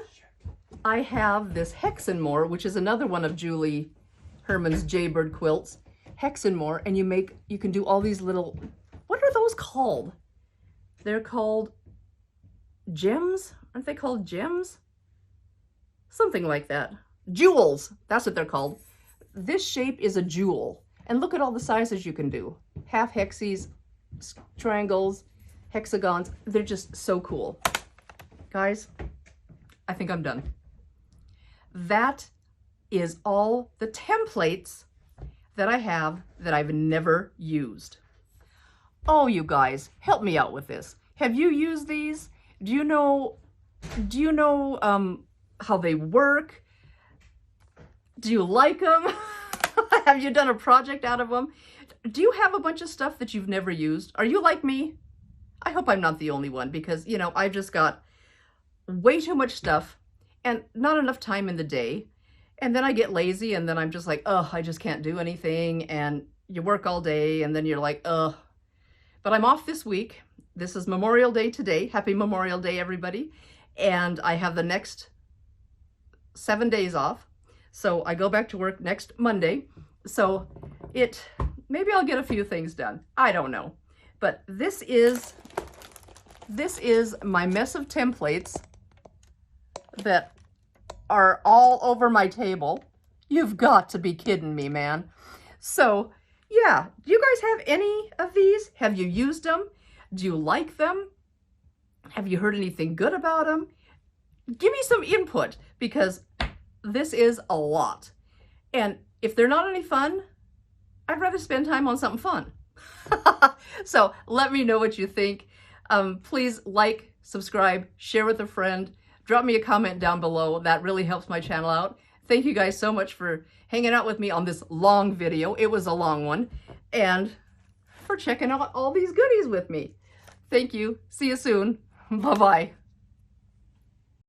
I have this Hexenmoor, which is another one of Julie Herman's Jaybird quilts. Hexenmoor, and you can do all these little, what are those called? They're called gems? Aren't they called gems? Something like that. Jewels, that's what they're called. This shape is a jewel, and look at all the sizes you can do. Half hexies, triangles, hexagons. They're just so cool. Guys, I think I'm done. That is all the templates that I have that I've never used. Oh, you guys, help me out with this. Have you used these? Do you know how they work? Do you like them? Have you done a project out of them? Do you have a bunch of stuff that you've never used? Are you like me? I hope I'm not the only one, because, you know, I've just got way too much stuff and not enough time in the day. And then I get lazy, and then I'm just like, oh, I just can't do anything. And you work all day, and then you're like, ugh. But I'm off this week. This is Memorial Day today. Happy Memorial Day, everybody. And I have the next 7 days off. So I go back to work next Monday. So maybe I'll get a few things done. I don't know. But this is my mess of templates that are all over my table. You've got to be kidding me, man. So yeah, do you guys have any of these? Have you used them? Do you like them? Have you heard anything good about them? Give me some input, because this is a lot. And if they're not any fun, I'd rather spend time on something fun. So let me know what you think. Please like, subscribe, share with a friend. Drop me a comment down below. That really helps my channel out. Thank you guys so much for hanging out with me on this long video. It was a long one. And for checking out all these goodies with me. Thank you. See you soon. Bye-bye.